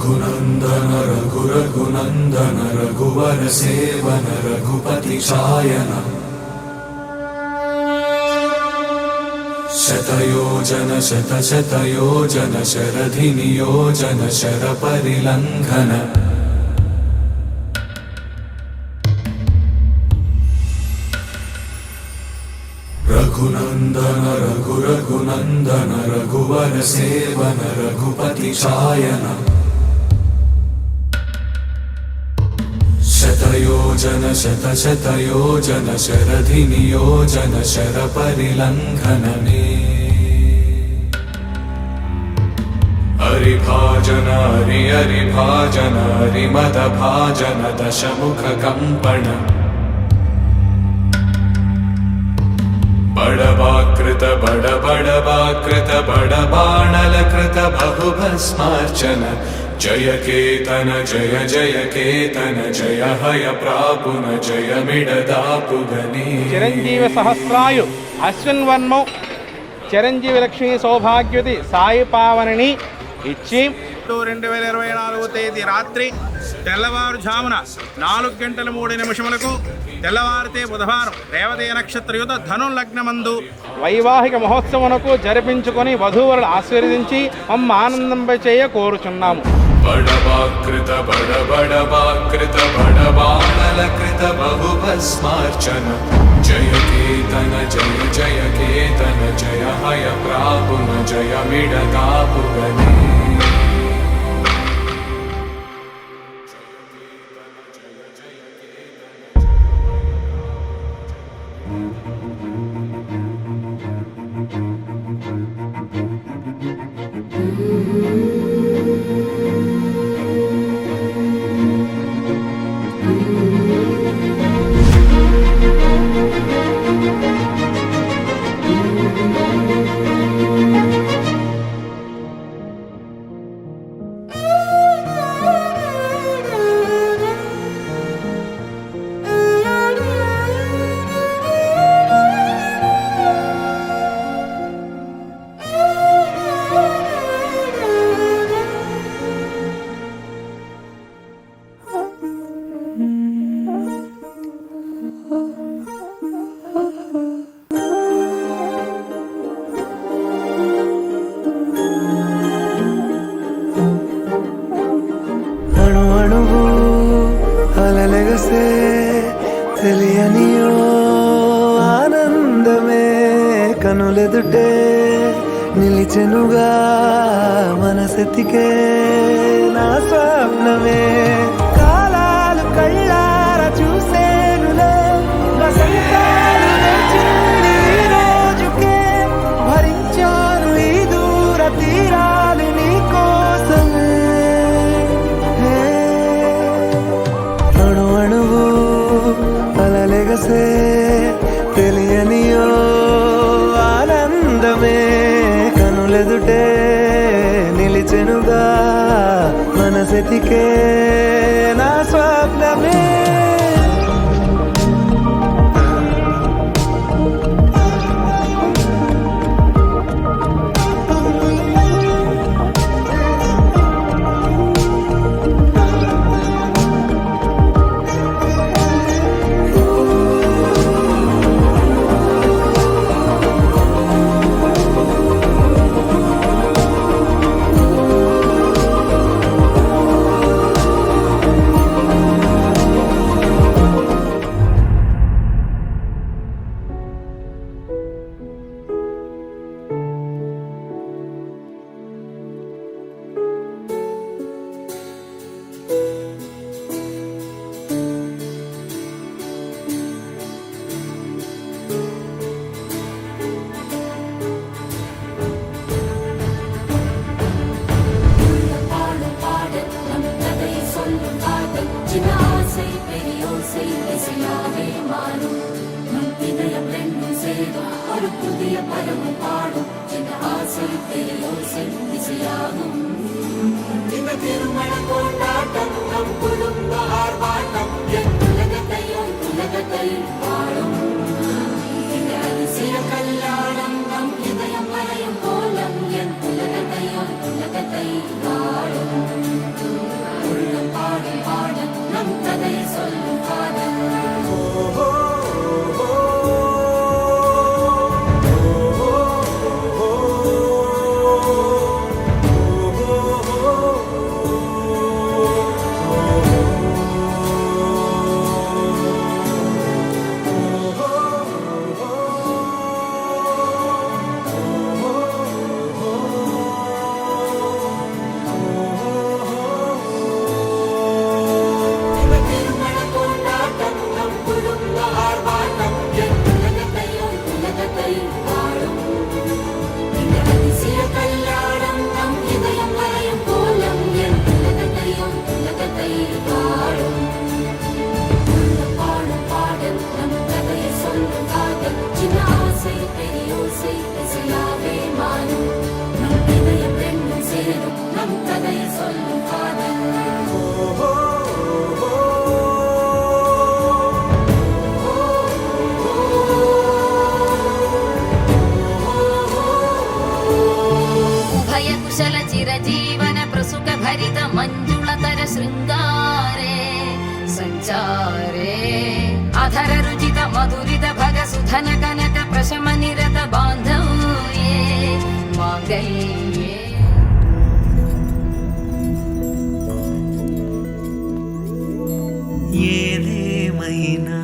रघुनंदन रघुनंदन रघुवर seven Raghupati चायन शतयोजन शतशतयोजन शरधि नियोजन sir परिलंघन Raghunandan Raghunandan रघुवर seven Raghupati चायन शतयोजन शतशतयोजन शरधि नियोजन sir परिलंघन हरिभाजन हरिभाजन हरिमद भाजन दशमुख कंपन बड़वाकृत बड़वाकृत बड़बाणलकृत बहुभस्मार्चन जय केतन जय जय केतन जय हय प्रापुन जय मिडदापुगनी चिरंजीव सहस्रायु अश्विन वर्मौ चिरंजीव लक्ष्मी सौभाग्यवती साई पावननि इच्చి 2024 తేదీ రాత్రి తెల్లవారుజామున 4:03 తెల్లవారితే బుధవారం రేవతి నక్షత్రయుత ధను లగ్నమందు వైవాహిక మహోత్సవమునకు జరిపించుకొని వధూవరులు ఆశీర్వదించి మమ్మ ఆనందింపచేయ కోరుచున్నాము. बड़वाकृत बड़वाकृत बड़बाणलकृत बहुभस्मार्चन जय केतन जय जय केतन जय हय प्रापुन जय मिडदापुगनी తెలియనియో ఆనందమే కనులెదుటే నిలిచెనుగా మనసెతికే నా స్వప్నమే కాలాలు కళ్ళార చూసేనులే వసంతాలు నడిచింది ఈ రోజుకే భరించాను ఈ దూర తీరాలు నీ కోసమే అణు అణువు అలలెగసే తెలియనియో ఆనందమే కనులెదుటే నిలిచెనుగా మనసెతికే నా స్వప్నమే கல்யாணம் శృంగారే సంచారే అధర రుచిత మధురిత భగ సుధన కనక ప్రశమ నిరత బాంధవ్యే మాంగళ్యే. ఏదేమైనా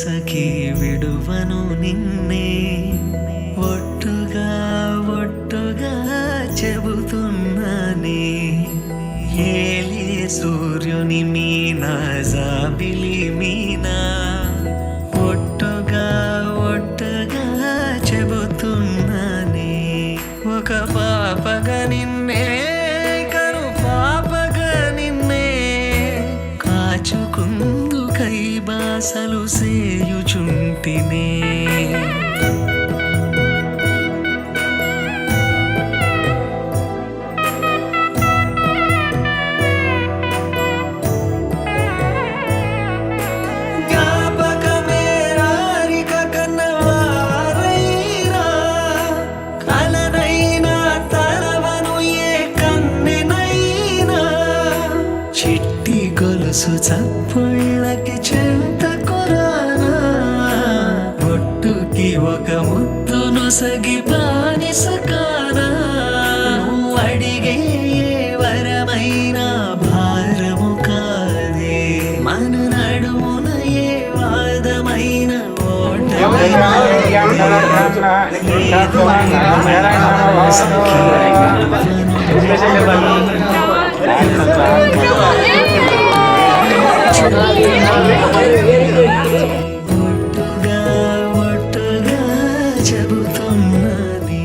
సఖీ విడువను నిన్నే ఒట్టుగా ఒట్టుగా చెబుతున్నానే. ఏలే సూర్యుని మీనా జాబిలి మీనా ఒట్టుగా ఒట్టుగా చెబుతున్నానే. ఒక పాపగా నిన్నే కను పాపగా నిన్నే కాచుకుందు కై బాసలు సేయుచుంటినే. గొలుసు చప్పుళ్ళకి చెంత కొరానా ఒట్టుకి ఒక ముద్దును సగి బానిసకానా. నువ్వు అడిగే వరమైన భారము కాదే మన నడుమున ఏ వాదమైన ఒట్టుగా ఒట్టుగా చెబుతున్నది.